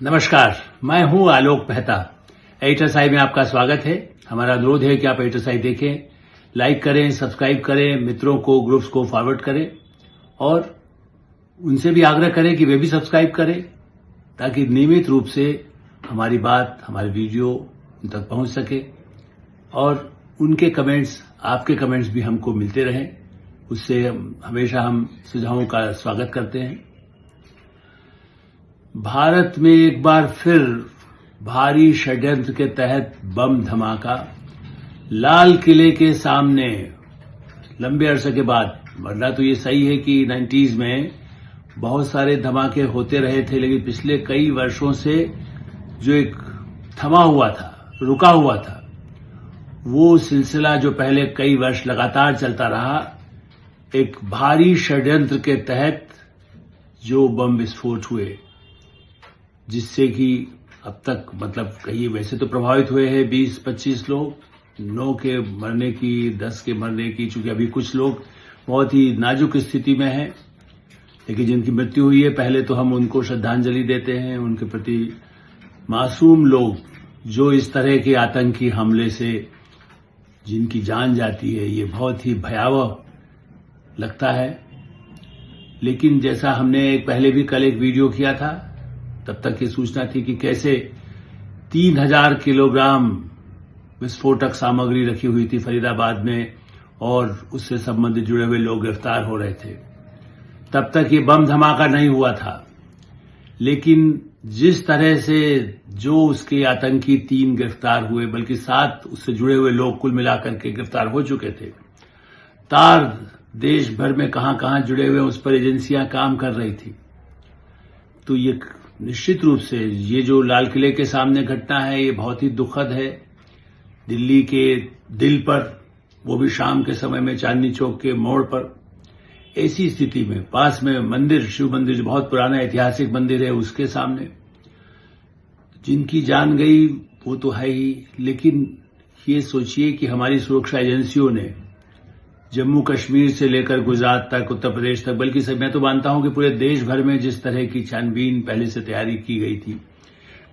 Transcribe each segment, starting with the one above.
नमस्कार, मैं हूं आलोक मेहता। एडिटर साई में आपका स्वागत है। हमारा अनुरोध है कि आप एडिटर साई देखें, लाइक करें, सब्सक्राइब करें, मित्रों को, ग्रुप्स को फॉरवर्ड करें और उनसे भी आग्रह करें कि वे भी सब्सक्राइब करें ताकि नियमित रूप से हमारी बात, हमारी वीडियो उन तक पहुंच सके और उनके कमेंट्स, आपके कमेंट्स भी हमको मिलते रहें। उससे हमेशा हम सुझावों का स्वागत करते हैं। भारत में एक बार फिर भारी षड्यंत्र के तहत बम धमाका लाल किले के सामने लंबे अरसे के बाद। वरना तो ये सही है कि 90s में बहुत सारे धमाके होते रहे थे, लेकिन पिछले कई वर्षों से जो एक थमा हुआ था, रुका हुआ था, वो सिलसिला जो पहले कई वर्ष लगातार चलता रहा, एक भारी षड्यंत्र के तहत जो बम विस्फोट हुए, जिससे कि अब तक कहीं वैसे तो प्रभावित हुए हैं 20-25 लोग, 9 के मरने की, 10 के मरने की, चूंकि अभी कुछ लोग बहुत ही नाजुक स्थिति में हैं, लेकिन जिनकी मृत्यु हुई है पहले तो हम उनको श्रद्धांजलि देते हैं। उनके प्रति मासूम लोग जो इस तरह के आतंकी हमले से जिनकी जान जाती है, ये बहुत ही भयावह लगता है। लेकिन जैसा हमने पहले भी कल एक वीडियो किया था, तब तक ये सूचना थी कि कैसे 3000 किलोग्राम विस्फोटक सामग्री रखी हुई थी फरीदाबाद में और उससे संबंधित जुड़े हुए लोग गिरफ्तार हो रहे थे। तब तक ये बम धमाका नहीं हुआ था, लेकिन जिस तरह से जो उसके आतंकी 3 गिरफ्तार हुए, बल्कि 7 उससे जुड़े हुए लोग कुल मिलाकर के गिरफ्तार हो चुके थे। तार देश भर में कहां कहां जुड़े हुए उस पर एजेंसियां काम कर रही थी। तो ये निश्चित रूप से ये जो लाल किले के सामने घटना है, ये बहुत ही दुखद है। दिल्ली के दिल पर, वो भी शाम के समय में चांदनी चौक के मोड़ पर, ऐसी स्थिति में पास में मंदिर, शिव मंदिर जो बहुत पुराना ऐतिहासिक मंदिर है, उसके सामने जिनकी जान गई वो तो है ही, लेकिन ये सोचिए कि हमारी सुरक्षा एजेंसियों ने जम्मू कश्मीर से लेकर गुजरात तक, उत्तर प्रदेश तक, बल्कि मैं तो मानता हूं कि पूरे देश भर में जिस तरह की छानबीन पहले से तैयारी की गई थी,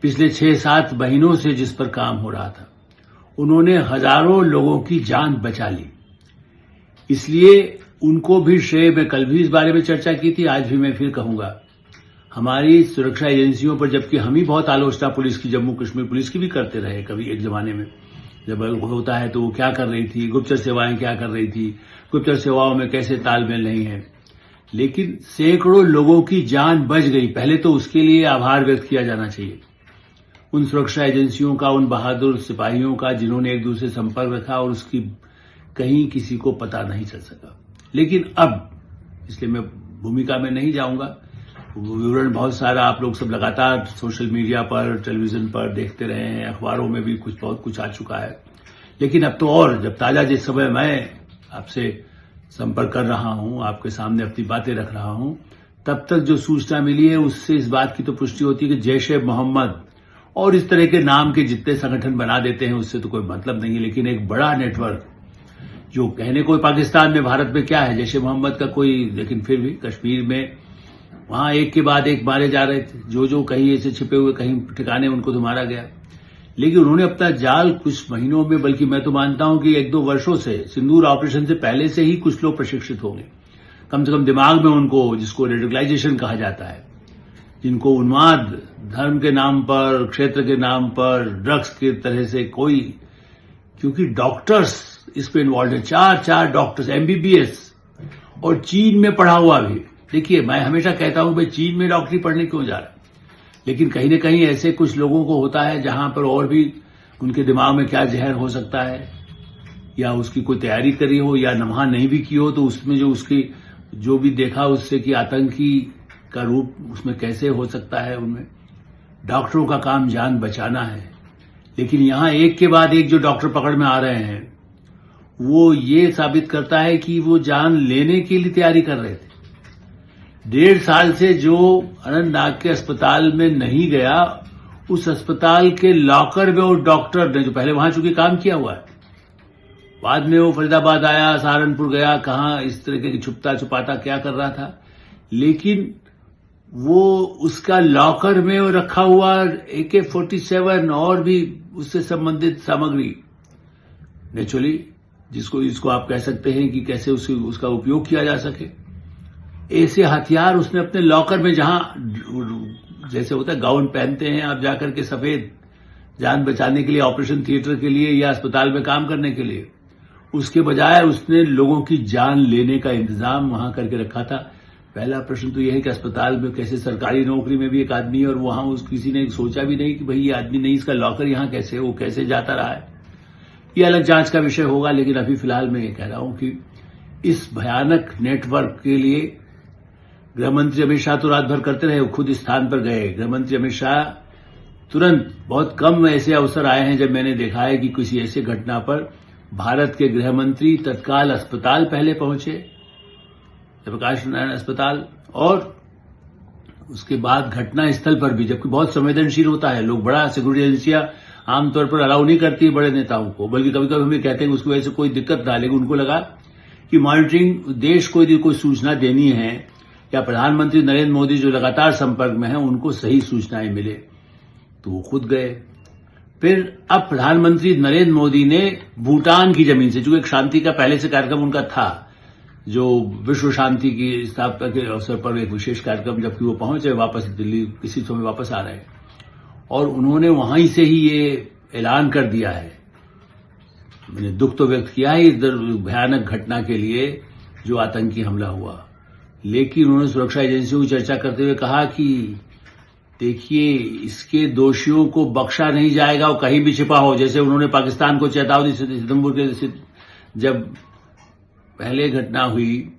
पिछले 6-7 महीनों से जिस पर काम हो रहा था, उन्होंने हजारों लोगों की जान बचा ली। इसलिए उनको भी श्रेय, मैं कल भी इस बारे में चर्चा की थी, आज भी मैं फिर कहूंगा, हमारी सुरक्षा एजेंसियों पर, जबकि हम ही बहुत आलोचना पुलिस की, जम्मू कश्मीर पुलिस की भी करते रहे कभी एक जमाने में, जब होता है तो वो क्या कर रही थी, गुप्तचर सेवाएं क्या कर रही थी, गुप्तचर सेवाओं में कैसे तालमेल नहीं है, लेकिन सैकड़ों लोगों की जान बच गई। पहले तो उसके लिए आभार व्यक्त किया जाना चाहिए उन सुरक्षा एजेंसियों का, उन बहादुर सिपाहियों का, जिन्होंने एक दूसरे से संपर्क रखा और उसकी कहीं किसी को पता नहीं चल सका। लेकिन अब, इसलिए मैं भूमिका में नहीं जाऊंगा, विवरण बहुत सारा आप लोग सब लगातार सोशल मीडिया पर, टेलीविजन पर देखते रहे हैं, अखबारों में भी बहुत कुछ आ चुका है। लेकिन अब तो और, जब ताजा जिस समय मैं आपसे संपर्क कर रहा हूं, आपके सामने अपनी बातें रख रहा हूं, तब तक जो सूचना मिली है उससे इस बात की तो पुष्टि होती है कि जैश ए मोहम्मद और इस तरह के नाम के जितने संगठन बना देते हैं उससे तो कोई मतलब नहीं है, लेकिन एक बड़ा नेटवर्क जो कहने को पाकिस्तान में, भारत में क्या है, जैश ए मोहम्मद का कोई, लेकिन फिर भी कश्मीर में वहां एक के बाद एक मारे जा रहे थे, जो कहीं ऐसे छिपे हुए कहीं ठिकाने, उनको तो मारा गया। लेकिन उन्होंने अपना जाल कुछ महीनों में, बल्कि मैं तो मानता हूं कि 1-2 वर्षों से, सिंदूर ऑपरेशन से पहले से ही कुछ लोग प्रशिक्षित होंगे, कम से कम दिमाग में उनको, जिसको रेडिकलाइजेशन कहा जाता है, जिनको उन्माद धर्म के नाम पर, क्षेत्र के नाम पर, ड्रग्स की तरह से कोई, क्योंकि डॉक्टर्स इसमें इन्वॉल्व है, 4 डॉक्टर्स MBBS, और चीन में पढ़ा हुआ भी। देखिए, मैं हमेशा कहता हूं भाई, चीन में डॉक्टरी पढ़ने क्यों जा रहा है, लेकिन कहीं न कहीं ऐसे कुछ लोगों को होता है जहां पर और भी उनके दिमाग में क्या जहर हो सकता है, या उसकी कोई तैयारी करी हो या नमहा नहीं भी की हो, तो उसमें जो उसकी जो भी देखा उससे कि आतंकी का रूप उसमें कैसे हो सकता है। उनमें डॉक्टरों का काम जान बचाना है, लेकिन यहां एक के बाद एक जो डॉक्टर पकड़ में आ रहे हैं, वो ये साबित करता है कि वो जान लेने के लिए तैयारी कर रहे थे। 1.5 साल से जो अनंतनाग के अस्पताल में नहीं गया, उस अस्पताल के लॉकर में उस डॉक्टर ने, जो पहले वहां चूंकि काम किया हुआ है, बाद में वो फरीदाबाद आया, सहारनपुर गया, कहां इस तरीके की छुपता छुपाता क्या कर रहा था, लेकिन वो उसका लॉकर में वो रखा हुआ AK-47 और भी उससे संबंधित सामग्री, नेचुरली इसको आप कह सकते हैं कि कैसे उसका उपयोग किया जा सके, ऐसे हथियार उसने अपने लॉकर में, जहां जैसे होता है गाउन पहनते हैं आप जाकर के सफेद, जान बचाने के लिए, ऑपरेशन थिएटर के लिए या अस्पताल में काम करने के लिए, उसके बजाय उसने लोगों की जान लेने का इंतजाम वहां करके रखा था। पहला प्रश्न तो यह है कि अस्पताल में कैसे, सरकारी नौकरी में भी एक आदमी है और वहां किसी ने सोचा भी नहीं कि भाई ये आदमी नहीं, इसका लॉकर यहां कैसे, वो कैसे जाता रहा है, ये अलग जांच का विषय होगा। लेकिन अभी फिलहाल मैं ये कह रहा हूं कि इस भयानक नेटवर्क के लिए गृहमंत्री अमित शाह तो रात भर करते रहे, वो खुद स्थान पर गए। गृहमंत्री अमित शाह तुरंत, बहुत कम ऐसे अवसर आए हैं जब मैंने देखा है कि किसी ऐसे घटना पर भारत के गृहमंत्री तत्काल अस्पताल पहले पहुंचे, प्रकाश नारायण अस्पताल, और उसके बाद घटना स्थल पर भी, जबकि बहुत संवेदनशील होता है, लोग बड़ा, सिक्योरिटी एजेंसियां आमतौर पर अलाउ नहीं करती है बड़े नेताओं को, बल्कि कभी कभी हमें कहते हैं कि उसकी वजह से कोई दिक्कत ना, लेकिन उनको लगा कि मॉनिटरिंग, देश को यदि कोई सूचना देनी है या प्रधानमंत्री नरेंद्र मोदी जो लगातार संपर्क में है उनको सही सूचनाएं मिले, तो वो खुद गए। फिर अब प्रधानमंत्री नरेंद्र मोदी ने भूटान की जमीन से, चूंकि एक शांति का पहले से कार्यक्रम उनका था, जो विश्व शांति की स्थापना के अवसर पर एक विशेष कार्यक्रम, जबकि वो पहुंचे वापस दिल्ली, किसी समय वापस आ रहे हैं, और उन्होंने वहीं से ही ये ऐलान कर दिया है। मैंने दुख तो व्यक्त किया है इस भयानक घटना के लिए जो आतंकी हमला हुआ, लेकिन उन्होंने सुरक्षा एजेंसियों की चर्चा करते हुए कहा कि देखिए, इसके दोषियों को बख्शा नहीं जाएगा, वो कहीं भी छिपा हो। जैसे उन्होंने पाकिस्तान को चेतावनी, सितंबर के जब पहले घटना हुई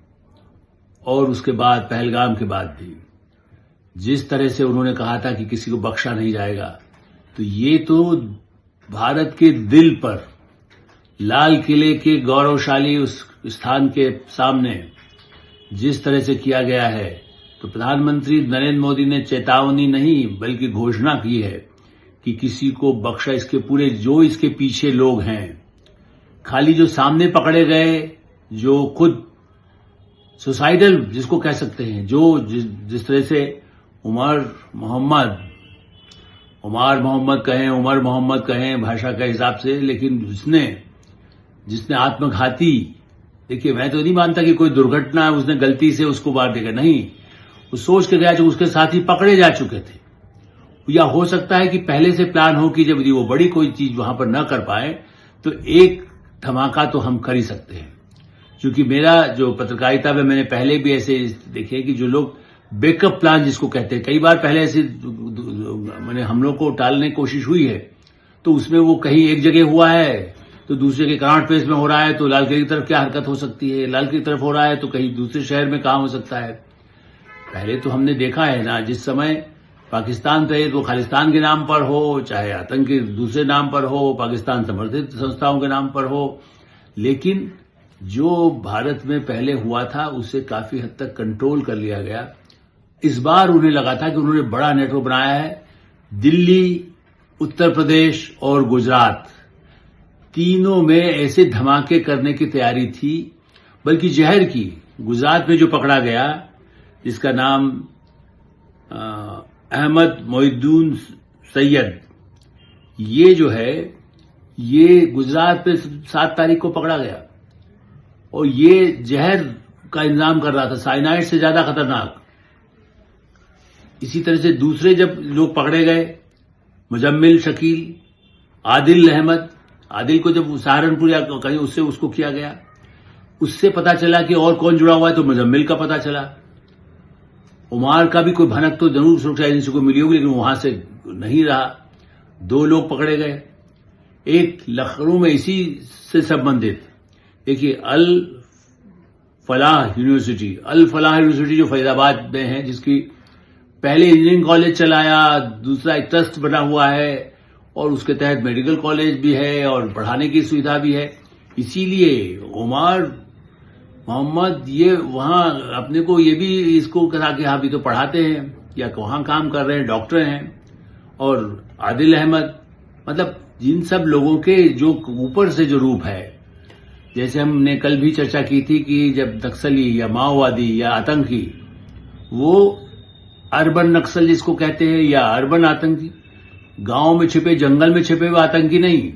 और उसके बाद पहलगाम के बाद भी जिस तरह से उन्होंने कहा था कि किसी को बख्शा नहीं जाएगा, तो ये तो भारत के दिल पर, लाल किले के गौरवशाली उस स्थान के सामने जिस तरह से किया गया है, तो प्रधानमंत्री नरेंद्र मोदी ने चेतावनी नहीं बल्कि घोषणा की है कि किसी को बख्शा, इसके पूरे जो इसके पीछे लोग हैं, खाली जो सामने पकड़े गए, जो खुद सुसाइडल जिसको कह सकते हैं, जो जिस तरह से उमर मोहम्मद कहें भाषा के हिसाब से, लेकिन जिसने आत्मघाती, देखिए मैं तो नहीं मानता कि कोई दुर्घटना है उसने गलती से उसको मार देगा, नहीं, वो सोच के गया जो उसके साथी पकड़े जा चुके थे, या हो सकता है कि पहले से प्लान हो कि जब वो बड़ी कोई चीज वहां पर न कर पाए तो एक धमाका तो हम कर ही सकते हैं। क्योंकि मेरा जो पत्रकारिता में मैंने पहले भी ऐसे देखे कि जो लोग बैकअप प्लान जिसको कहते हैं, कई बार पहले ऐसे मैंने हमलों को टालने की कोशिश हुई है, तो उसमें वो कहीं एक जगह हुआ है तो दूसरे के करंट प्लेस में हो रहा है, तो लाल किले की तरफ क्या हरकत हो सकती है, लाल किले की तरफ हो रहा है तो कहीं दूसरे शहर में कहां हो सकता है। पहले तो हमने देखा है ना, जिस समय पाकिस्तान पे वो खालिस्तान के नाम पर हो, चाहे आतंकी दूसरे नाम पर हो, पाकिस्तान समर्थित संस्थाओं के नाम पर हो, लेकिन जो भारत में पहले हुआ था उसे काफी हद तक कंट्रोल कर लिया गया। इस बार उन्हें लगा था कि उन्होंने बड़ा नेटवर्क बनाया है। दिल्ली, उत्तर प्रदेश और गुजरात तीनों में ऐसे धमाके करने की तैयारी थी, बल्कि जहर की। गुजरात में जो पकड़ा गया, जिसका नाम अहमद मोइनुद्दीन सैयद, ये जो है, ये गुजरात पे 7 तारीख को पकड़ा गया और ये जहर का इंतजाम कर रहा था, साइनाइड से ज्यादा खतरनाक। इसी तरह से दूसरे जब लोग पकड़े गए, मुजम्मिल शकील, आदिल अहमद, आदिल को जब सहारनपुर या कहीं उससे उसको किया गया, उससे पता चला कि और कौन जुड़ा हुआ है, तो मुजम्मिल का पता चला। उमार का भी कोई भनक तो जरूर सुरक्षा एजेंसी को मिली होगी, लेकिन वहां से नहीं रहा। 2 लोग पकड़े गए। एक लखनऊ में इसी से संबंधित, देखिए अल फलाह यूनिवर्सिटी जो फरीदाबाद में है, जिसकी पहले इंजीनियरिंग कॉलेज चलाया, दूसरा एक ट्रस्ट बना हुआ है और उसके तहत मेडिकल कॉलेज भी है और पढ़ाने की सुविधा भी है। इसीलिए उमर मोहम्मद ये वहां अपने को ये भी इसको कहा कि हाँ भी तो पढ़ाते हैं या वहां काम कर रहे हैं, डॉक्टर हैं। और आदिल अहमद, मतलब जिन सब लोगों के जो ऊपर से जो रूप है, जैसे हमने कल भी चर्चा की थी कि जब नक्सली या माओवादी या आतंकी वो अर्बन नक्सल जिसको कहते हैं या अर्बन आतंकी, गांव में छिपे, जंगल में छिपे हुए आतंकी नहीं,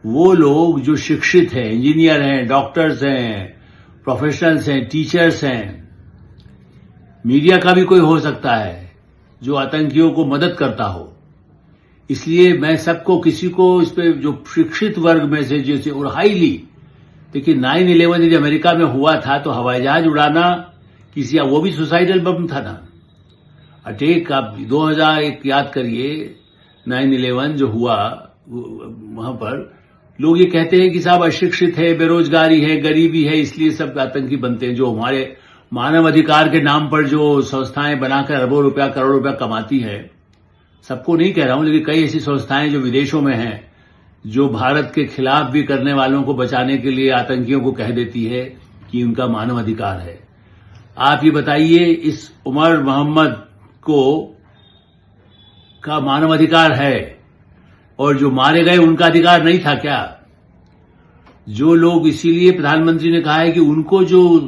वो लोग जो शिक्षित हैं, इंजीनियर हैं, डॉक्टर्स हैं, प्रोफेशनल्स हैं, टीचर्स हैं, मीडिया का भी कोई हो सकता है जो आतंकियों को मदद करता हो। इसलिए मैं सबको, किसी को इस पे जो शिक्षित वर्ग में से जैसे, और हाईली देखिए 9/11 यदि अमेरिका में हुआ था तो हवाई जहाज उड़ाना किसी, वो भी सुसाइडल बम था ना। अटैक आप 2001 याद करिए, 9/11 जो हुआ वहां पर लोग ये कहते हैं कि साहब अशिक्षित है, बेरोजगारी है, गरीबी है, इसलिए सब आतंकी बनते हैं। जो हमारे मानव अधिकार के नाम पर जो संस्थाएं बनाकर अरबों रुपया, करोड़ रुपया कमाती है, सबको नहीं कह रहा हूं, लेकिन कई ऐसी संस्थाएं जो विदेशों में हैं, जो भारत के खिलाफ भी करने वालों को बचाने के लिए आतंकियों को कह देती है कि उनका मानव अधिकार है। आप ये बताइए, इस उमर मोहम्मद को का मानव अधिकार है, और जो मारे गए उनका अधिकार नहीं था क्या? जो लोग, इसीलिए प्रधानमंत्री ने कहा है कि उनको जो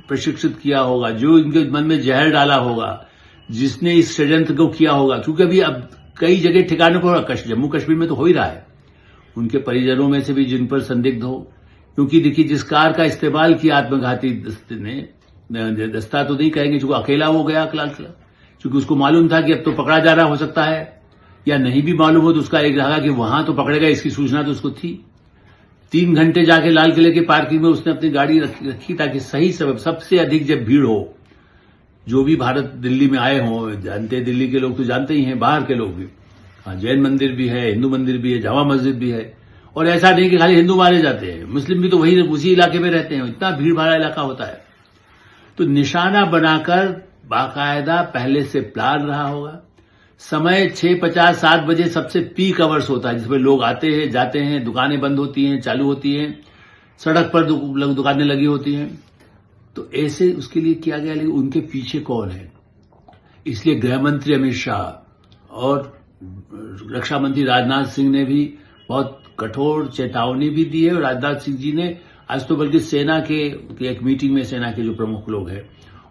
प्रशिक्षित किया होगा, जो इनके मन में जहर डाला होगा, जिसने इस षड्यंत्र को किया होगा, क्योंकि अभी अब कई जगह ठिकानों पर, जम्मू कश्मीर में तो हो ही रहा है, उनके परिजनों में से भी जिन पर संदिग्ध हो, क्योंकि देखिए जिस कार का इस्तेमाल किया आत्मघाती दस्ते ने, दस्ता तो नहीं कहेंगे, जो अकेला वो गया अकेला, क्योंकि उसको मालूम था कि अब तो पकड़ा जा रहा हो सकता है, या नहीं भी मालूम हो तो उसका एक रहा कि वहां तो पकड़ेगा, इसकी सूचना तो उसको थी। 3 घंटे जाके लाल किले की पार्किंग में उसने अपनी गाड़ी रखी ताकि सही सबब, सबसे अधिक जब भीड़ हो, जो भी भारत दिल्ली में आए हों, जानते दिल्ली के लोग तो जानते ही हैं, बाहर के लोग भी, हाँ, जैन मंदिर भी है, हिंदू मंदिर भी है, जामा मस्जिद भी है, और ऐसा नहीं कि खाली हिंदू मारे जाते हैं, मुस्लिम भी तो वही उसी इलाके में रहते हैं, इतना भीड़ भाड़ा इलाका होता है। तो निशाना बनाकर बाकायदा पहले से प्लान रहा होगा। समय 6:50, 7 बजे सबसे पीक आवर्स होता है, जिसमें लोग आते हैं, जाते हैं, दुकानें बंद होती हैं, चालू होती हैं, सड़क पर दुकानें लगी होती हैं। तो ऐसे उसके लिए किया गया, लेकिन उनके पीछे कौन है? इसलिए गृह मंत्री अमित शाह और रक्षा मंत्री राजनाथ सिंह ने भी बहुत कठोर चेतावनी भी दी है, और राजनाथ सिंह जी ने आज तो बल्कि सेना के एक मीटिंग में, सेना के जो प्रमुख लोग हैं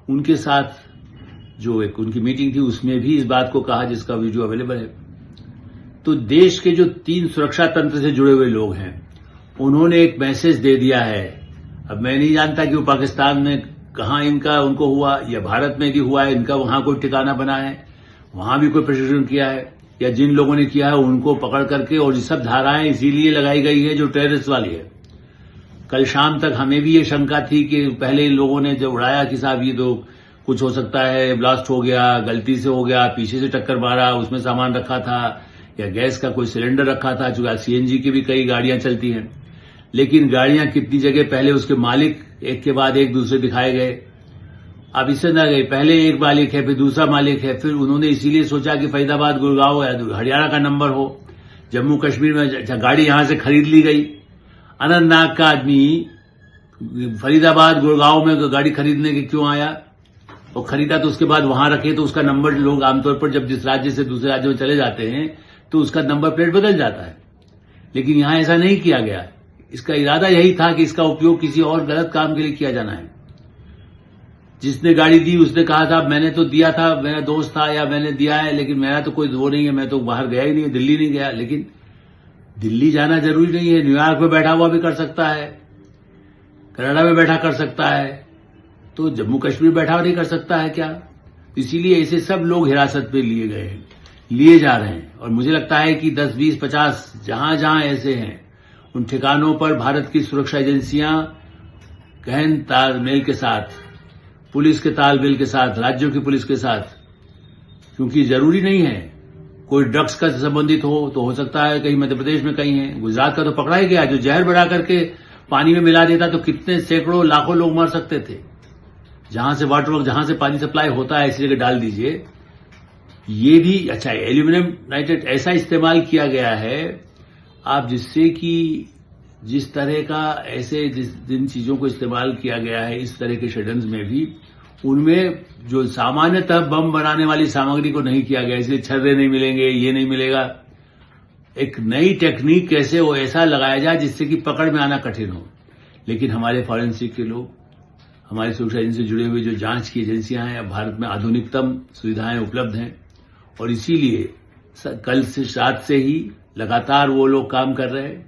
उनके साथ जो एक उनकी मीटिंग थी, उसमें भी इस बात को कहा, जिसका वीडियो अवेलेबल है। तो देश के जो 3 सुरक्षा तंत्र से जुड़े हुए लोग हैं, उन्होंने एक मैसेज दे दिया है। अब मैं नहीं जानता कि वो पाकिस्तान में कहां इनका उनको हुआ, या भारत में भी हुआ है, इनका वहां कोई ठिकाना बना है, वहां भी कोई प्रशिक्षण किया है, या जिन लोगों ने किया है उनको पकड़ करके, और ये सब धाराएं इसीलिए लगाई गई है जो टेररिस्ट वाली है। कल शाम तक हमें भी ये शंका थी कि पहले इन लोगों ने जब उड़ाया कि साहब ये तो कुछ हो सकता है, ब्लास्ट हो गया, गलती से हो गया, पीछे से टक्कर मारा, उसमें सामान रखा था, या गैस का कोई सिलेंडर रखा था, चूंकि सीएनजी की भी कई गाड़ियां चलती हैं, लेकिन गाड़ियां कितनी जगह पहले उसके मालिक एक के बाद एक दूसरे दिखाए गए। अब इससे न गए, पहले एक मालिक है, फिर दूसरा मालिक है, फिर उन्होंने इसीलिए सोचा कि फरीदाबाद, गुड़गांव या हरियाणा का नंबर हो, जम्मू कश्मीर में गाड़ी यहां से खरीद ली गई। अनंतनाग का आदमी फरीदाबाद, गुड़गांव में गाड़ी खरीदने के क्यों आया, और खरीदा तो उसके बाद वहां रखे, तो उसका नंबर, लोग आमतौर पर जब जिस राज्य से दूसरे राज्य में चले जाते हैं तो उसका नंबर प्लेट बदल जाता है, लेकिन यहां ऐसा नहीं किया गया। इसका इरादा यही था कि इसका उपयोग किसी और गलत काम के लिए किया जाना है। जिसने गाड़ी दी उसने कहा था मैंने तो दिया था, मेरा दोस्त था, या मैंने दिया है, लेकिन मेरा तो कोई वो नहीं है, मैं तो बाहर गया ही नहीं, दिल्ली नहीं गया। लेकिन दिल्ली जाना जरूरी नहीं है, न्यूयॉर्क में बैठा हुआ भी कर सकता है, कनाडा में बैठा कर सकता है, तो जम्मू कश्मीर बैठा हुआ नहीं कर सकता है क्या? इसीलिए ऐसे सब लोग हिरासत में लिए गए हैं, लिए जा रहे हैं, और मुझे लगता है कि 10, 20, 50 जहां जहां ऐसे हैं, उन ठिकानों पर भारत की सुरक्षा एजेंसियां गहन तालमेल के साथ, पुलिस के तालमेल के साथ, राज्यों की पुलिस के साथ, क्योंकि जरूरी नहीं है कोई ड्रग्स का संबंधित हो सकता है कहीं मध्य प्रदेश में कहीं है, गुजरात का तो पकड़ा ही गया, जो जहर बढ़ा करके पानी में मिला देता तो कितने सैकड़ों लाखों लोग मर सकते थे। जहां से वाटर वर्क, जहां से पानी सप्लाई होता है, इसी जगह डाल दीजिए। ये भी अच्छा है, एल्यूमिनियम नाइट्रेट ऐसा इस्तेमाल किया गया है आप, जिससे कि जिस तरह का ऐसे जिन चीजों को इस्तेमाल किया गया है इस तरह के षड्यंत्र में भी, उनमें जो सामान्यतः बम बनाने वाली सामग्री को नहीं किया गया, इसलिए छर्रे नहीं मिलेंगे, ये नहीं मिलेगा। एक नई टेक्निक कैसे वो ऐसा लगाया जाए जिससे कि पकड़ में आना कठिन हो। लेकिन हमारे फॉरेंसिक के लोग, हमारी सुरक्षा एजेंसी से जुड़े हुए जो जांच की एजेंसियां हैं, अब भारत में आधुनिकतम सुविधाएं उपलब्ध हैं और इसीलिए कल से रात से ही लगातार वो लोग काम कर रहे हैं,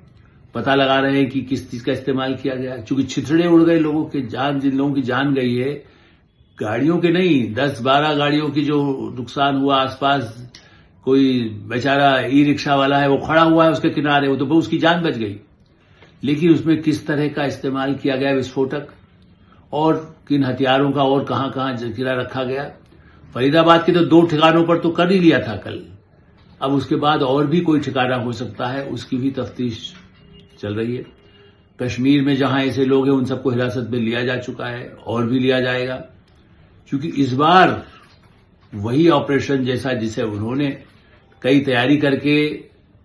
पता लगा रहे हैं कि किस चीज का इस्तेमाल किया गया। चूंकि छितड़े उड़ गए लोगों के जान, जिन लोगों की जान गई है, गाड़ियों के नहीं 10-12 गाड़ियों की जो नुकसान हुआ, आसपास कोई बेचारा ई रिक्शा वाला है वो खड़ा हुआ है उसके किनारे, वो तो उसकी जान बच गई। लेकिन उसमें किस तरह का इस्तेमाल किया गया विस्फोटक और किन हथियारों का और कहां कहां जखीरा रखा गया। फरीदाबाद के तो 2 ठिकानों पर तो कर ही लिया था कल, अब उसके बाद और भी कोई ठिकाना हो सकता है, उसकी भी तफ्तीश चल रही है। कश्मीर में जहां ऐसे लोग हैं उन सबको हिरासत में लिया जा चुका है और भी लिया जाएगा, क्योंकि इस बार वही ऑपरेशन जैसा जिसे उन्होंने कई तैयारी करके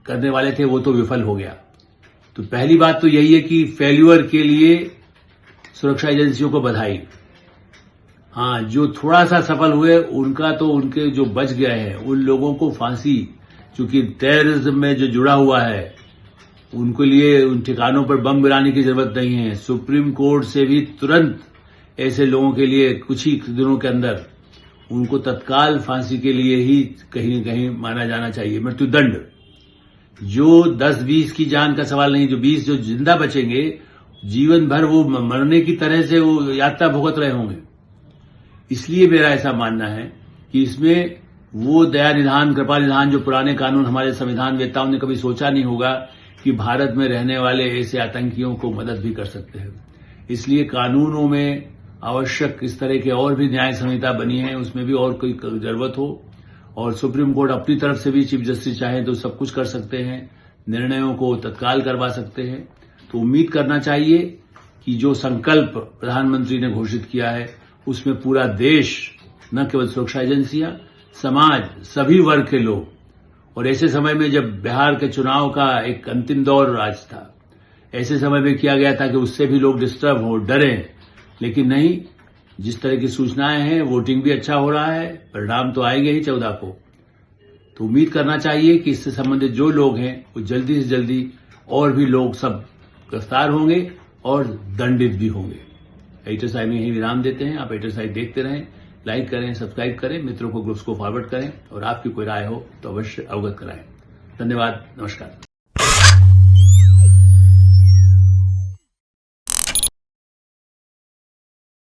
करने वाले थे वो तो विफल हो गया। तो पहली बात तो यही है कि फेल्यूअर के लिए सुरक्षा एजेंसियों को बधाई। हां, जो थोड़ा सा सफल हुए उनका तो उनके जो बच गए हैं उन लोगों को फांसी, चूंकि टेररिज्म में जो जुड़ा हुआ है उनके लिए उन ठिकानों पर बम गिराने की जरूरत नहीं है। सुप्रीम कोर्ट से भी तुरंत ऐसे लोगों के लिए कुछ ही दिनों के अंदर उनको तत्काल फांसी के लिए ही कहीं न कहीं माना जाना चाहिए, मृत्युदंड। जो 10-20 की जान का सवाल नहीं, जो 20 जो जिंदा बचेंगे जीवन भर वो मरने की तरह से वो यातना भुगत रहे होंगे। इसलिए मेरा ऐसा मानना है कि इसमें वो दया निधान, कृपा निधान जो पुराने कानून हमारे संविधान वेत्ताओं ने कभी सोचा नहीं होगा कि भारत में रहने वाले ऐसे आतंकियों को मदद भी कर सकते हैं। इसलिए कानूनों में आवश्यक इस तरह के और भी न्याय संहिता बनी है, उसमें भी और कोई जरूरत हो, और सुप्रीम कोर्ट अपनी तरफ से भी चीफ जस्टिस चाहे तो सब कुछ कर सकते हैं, निर्णयों को तत्काल करवा सकते हैं। तो उम्मीद करना चाहिए कि जो संकल्प प्रधानमंत्री ने घोषित किया है उसमें पूरा देश, न केवल सुरक्षा एजेंसियां, समाज, सभी वर्ग के लोग, और ऐसे समय में जब बिहार के चुनाव का एक अंतिम दौर आज था, ऐसे समय में किया गया था कि उससे भी लोग डिस्टर्ब हो, डरें, लेकिन नहीं, जिस तरह की सूचनाएं हैं, वोटिंग भी अच्छा हो रहा है, परिणाम तो आएंगे ही 14 को। तो उम्मीद करना चाहिए कि इससे संबंधित जो लोग हैं वो जल्दी से जल्दी और भी लोग सब गिरफ्तार होंगे और दंडित भी होंगे। एडिटर साहब में यही विराम देते हैं। आप एडिटर साहब देखते रहें, लाइक करें, सब्सक्राइब करें, मित्रों को, ग्रुप्स को फॉरवर्ड करें और आपकी कोई राय हो तो अवश्य अवगत कराएं। धन्यवाद, नमस्कार।